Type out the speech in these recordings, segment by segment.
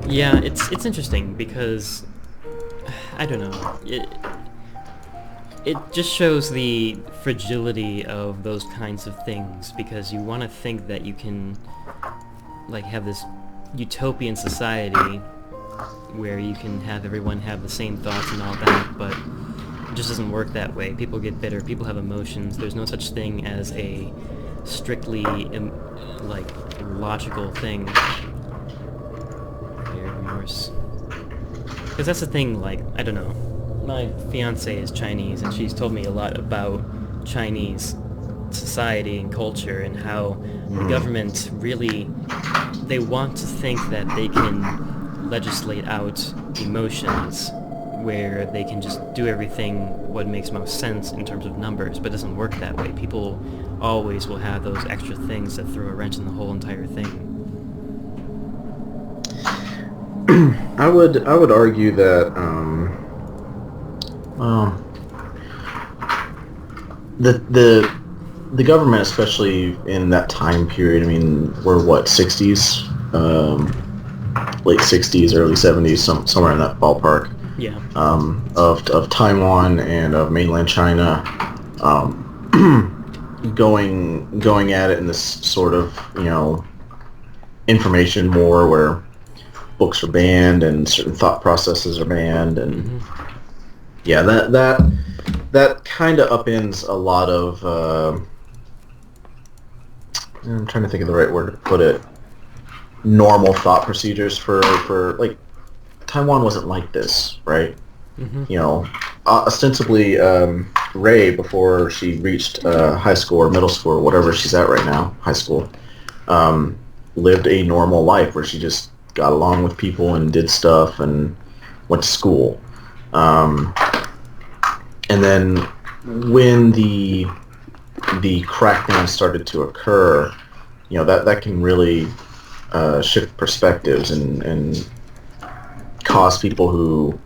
Yeah, it's interesting because I don't know. It just shows the fragility of those kinds of things because you want to think that you can like have this utopian society where you can have everyone have the same thoughts and all that, but it just doesn't work that way. People get bitter. People have emotions. There's no such thing as a strictly like logical thing. Here, remorse. Because that's the thing. Like I don't know. My fiance is Chinese, and she's told me a lot about Chinese society and culture and how the government really they want to think that they can legislate out emotions where they can just do everything what makes most sense in terms of numbers, but it doesn't work that way. People always will have those extra things that throw a wrench in the whole entire thing. I would argue that well, the government, especially in that time period. I mean, we're what, 60s, late 60s, early 70s, somewhere in that ballpark. Yeah. Of Taiwan and of mainland China, going at it in this sort of information war where books are banned and certain thought processes are banned, and yeah, that kind of upends a lot of. I'm trying to think of the right word to put it. Normal thought procedures for like Taiwan wasn't like this, right? You know, ostensibly, Ray, before she reached high school or middle school or whatever she's at right now, high school, lived a normal life where she just got along with people and did stuff and went to school. And then when the crackdown started to occur, that can really shift perspectives and cause people who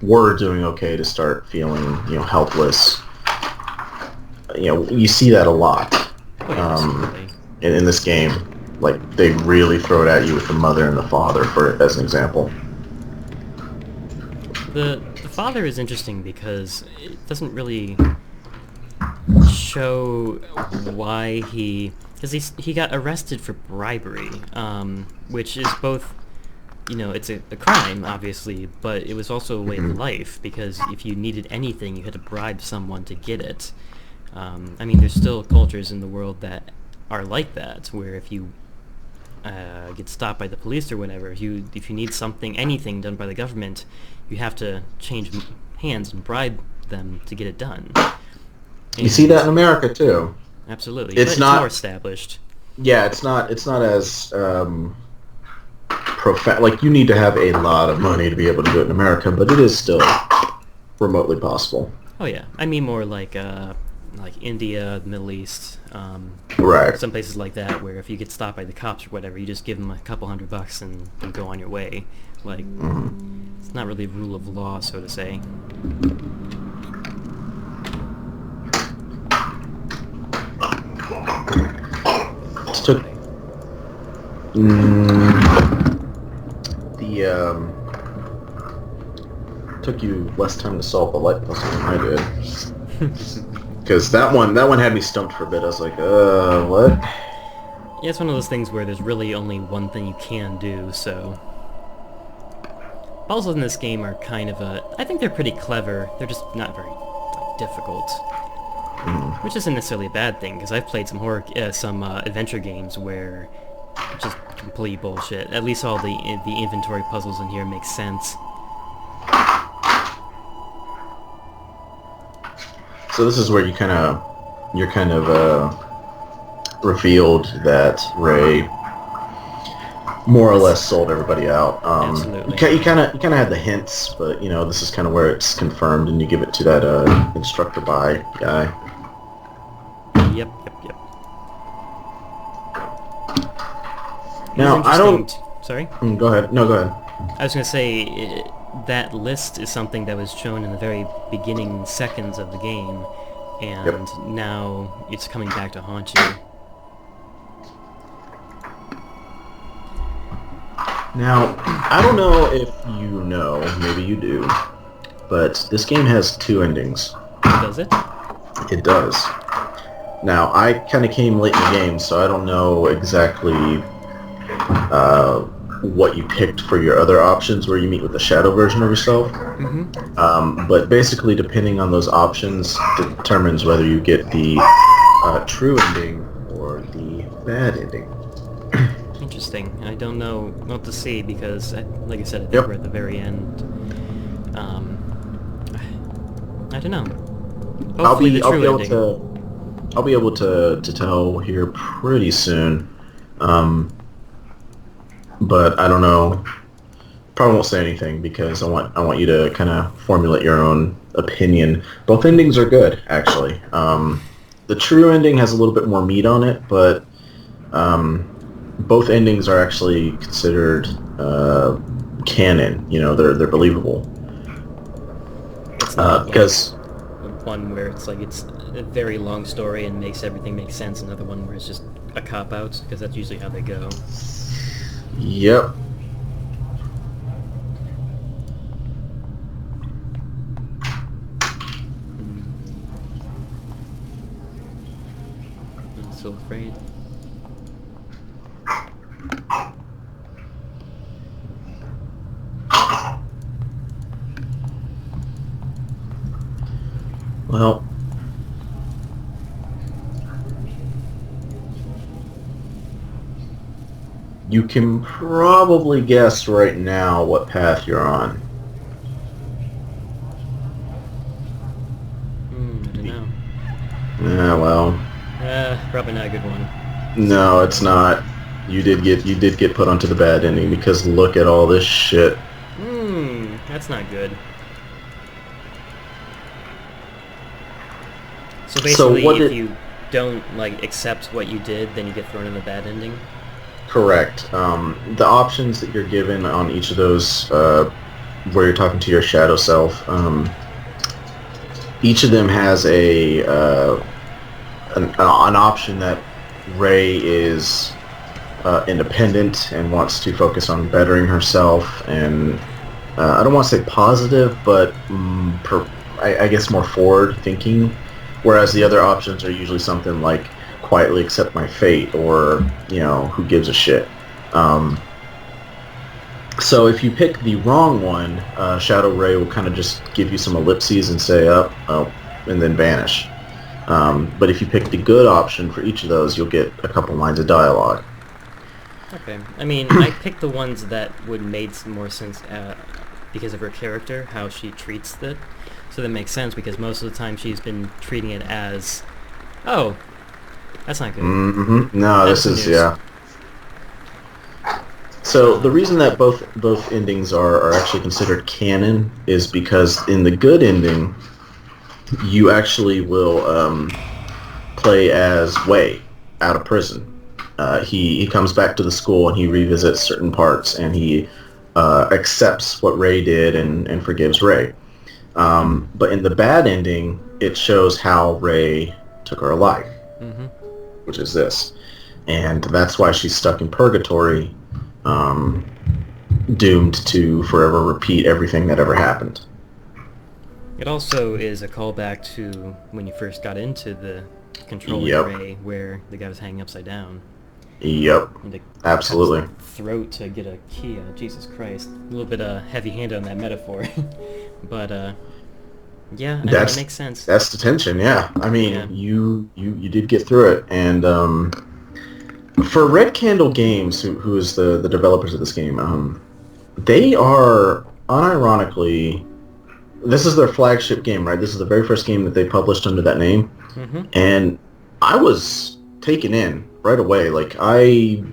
were doing okay to start feeling helpless. You see that a lot Oh yeah, absolutely. in this game. Like they really throw it at you with the mother and the father, for as an example. The father is interesting because it doesn't really show why because he got arrested for bribery, which is both it's a crime obviously, but it was also a way of life because if you needed anything, you had to bribe someone to get it. I mean, there's still cultures in the world that are like that, where if you get stopped by the police or whatever, if you need anything done by the government, you have to change hands and bribe them to get it done. You see that in America too. Absolutely, It's but it's not. more established. Yeah, it's not. It's not as like you need to have a lot of money to be able to do it in America, but it is still remotely possible. Oh yeah, I mean more like India, the Middle East, Right. some places like that, where if you get stopped by the cops or whatever, you just give them a couple $100 and go on your way. Like, it's not really a rule of law, so to say. It took the took you less time to solve the light puzzle than I did. Because that one had me stumped for a bit. I was like, what? Yeah, it's one of those things where there's really only one thing you can do, so... Puzzles in this game are kind of I think they're pretty clever, they're just not very, like, difficult. Which isn't necessarily a bad thing, because I've played some adventure games where it's just complete bullshit. At least all the inventory puzzles in here make sense. So this is where you're kind of revealed that Ray more or less sold everybody out. Absolutely. You kind of had the hints, but this is kind of where it's confirmed, and you give it to that instructor by guy. Yep. Now I don't. Sorry? Go ahead. No, go ahead. I was going to say, that list is something that was shown in the very beginning seconds of the game, and now it's coming back to haunt you. Now, I don't know if you know, maybe you do, but this game has two endings. Does it? It does. Now, I kind of came late in the game, so I don't know exactly what you picked for your other options where you meet with the shadow version of yourself. But basically, depending on those options, determines whether you get the true ending or the bad ending. Interesting. I don't know what to see because, like I said, I think Yep. we're at the very end. I don't know. Hopefully the true ending. I'll be able to tell here pretty soon. But I don't know. Probably won't say anything because I want you to kind of formulate your own opinion. Both endings are good, actually. The true ending has a little bit more meat on it, but both endings are actually considered canon. You know, they're believable. It's not Because like one where it's like it's a very long story and makes everything make sense. Another one where it's just a cop out because that's usually how they go. yep. I'm so afraid. Well, you can probably guess right now what path you're on. I don't know. Yeah, well, Probably not a good one. no, it's not. You did get put onto the bad ending because look at all this shit. That's not good. So basically, if you don't like accept what you did, then you get thrown in the bad ending. Correct. The options that you're given on each of those, where you're talking to your shadow self, each of them has an option that Ray is independent and wants to focus on bettering herself, and I don't want to say positive, but I guess more forward thinking. Whereas the other options are usually something like quietly accept my fate, or who gives a shit. So if you pick the wrong one, Shadow Ray will kind of just give you some ellipses and say up, oh, and then vanish. But if you pick the good option for each of those, you'll get a couple lines of dialogue. Okay. I mean, I picked the ones that would made some more sense because of her character, how she treats it. So that makes sense because most of the time she's been treating it as, oh, that's not good. No, this is, yeah. So the reason that both endings are actually considered canon is because in the good ending, you actually will play as Wei out of prison. He comes back to the school and he revisits certain parts and he accepts what Ray did and forgives Ray. But in the bad ending, it shows how Ray took her life, which is this. And that's why she's stuck in purgatory, doomed to forever repeat everything that ever happened. It also is a callback to when you first got into the controlling Ray, where the guy was hanging upside down. Yep, absolutely. Throat to get a key out. Jesus Christ. A little bit heavy-handed on that metaphor. But, yeah, that makes sense. That's Detention, yeah. I mean, you did get through it. And for Red Candle Games, who is the developers of this game, they are, unironically, this is their flagship game, right? This is the very first game that they published under that name. And I was taken in right away. Like, I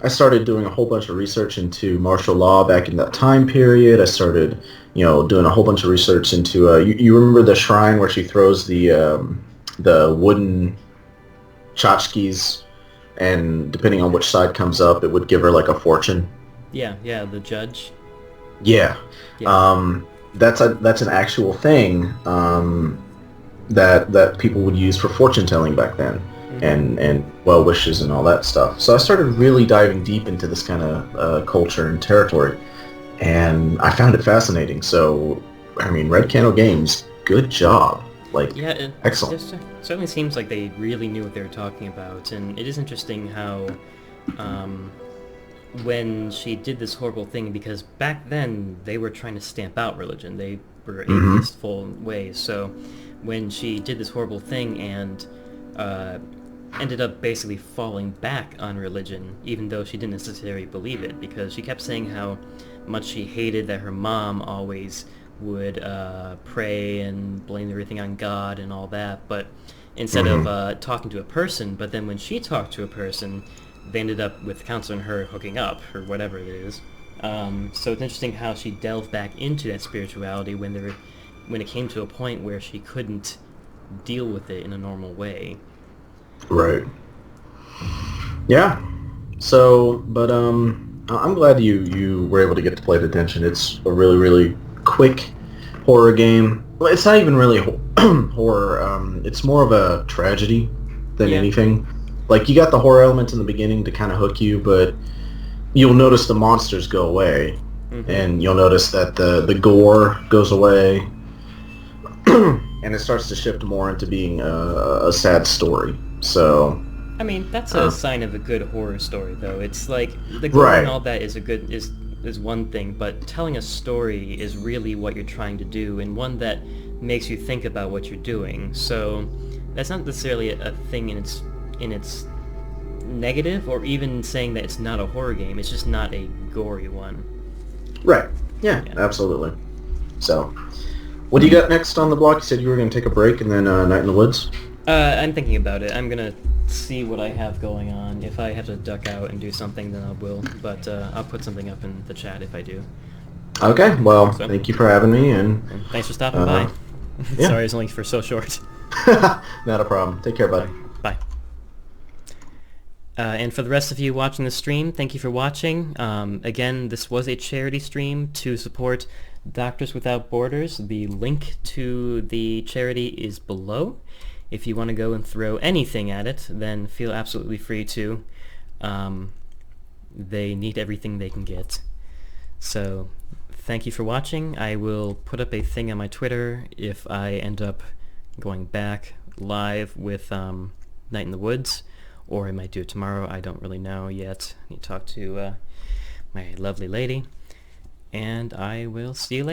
started doing a whole bunch of research into martial law back in that time period. I started, doing a whole bunch of research into, you remember the shrine where she throws the wooden tchotchkes, and depending on which side comes up, it would give her, like, a fortune? Yeah, the judge. Yeah. That's an actual thing, that people would use for fortune telling back then. and well wishes and all that stuff. So I started really diving deep into this kind of culture and territory, and I found it fascinating. So, I mean, Red Candle Games, good job. Like, Yeah, excellent. certainly seems like they really knew what they were talking about, and it is interesting how, when she did this horrible thing, because back then they were trying to stamp out religion, they were Hmm. atheistful ways, so when she did this horrible thing and uh, ended up basically falling back on religion, even though she didn't necessarily believe it, because she kept saying how much she hated that her mom always would pray and blame everything on God and all that, but instead of Hmm. talking to a person, but then when she talked to a person, they ended up with the counselor and her hooking up, or whatever it is. So it's interesting how she delved back into that spirituality when it came to a point where she couldn't deal with it in a normal way. Right. Yeah. So, but I'm glad you were able to get to play Detention. It's a really really quick horror game. Well, it's not even really horror. It's more of a tragedy than Yeah. anything. Like you got the horror element in the beginning to kind of hook you, but you'll notice the monsters go away, Mm-hmm. and you'll notice that the gore goes away, and it starts to shift more into being a sad story. So, I mean, that's a uh, sign of a good horror story, though. It's like the gore and right, all that is one thing, but telling a story is really what you're trying to do, and one that makes you think about what you're doing. So that's not necessarily a thing in its negative, or even saying that it's not a horror game. It's just not a gory one. right, yeah, Yeah. absolutely. So, what do you got next on the block? You said you were going to take a break and then Night in the Woods. I'm thinking about it. I'm gonna see what I have going on. If I have to duck out and do something, then I will. But I'll put something up in the chat if I do. Okay, well, So, thank you for having me, and and thanks for stopping by. uh, yeah, Sorry, it's only for so short. not a problem. Take care, Bye. bud. Bye. And for the rest of you watching the stream, thank you for watching. Again, this was a charity stream to support Doctors Without Borders. The link to the charity is below. If you want to go and throw anything at it, then feel absolutely free to. They need everything they can get. So, thank you for watching. I will put up a thing on my Twitter if I end up going back live with Night in the Woods, or I might do it tomorrow. I don't really know yet. I need to talk to my lovely lady, and I will see you later.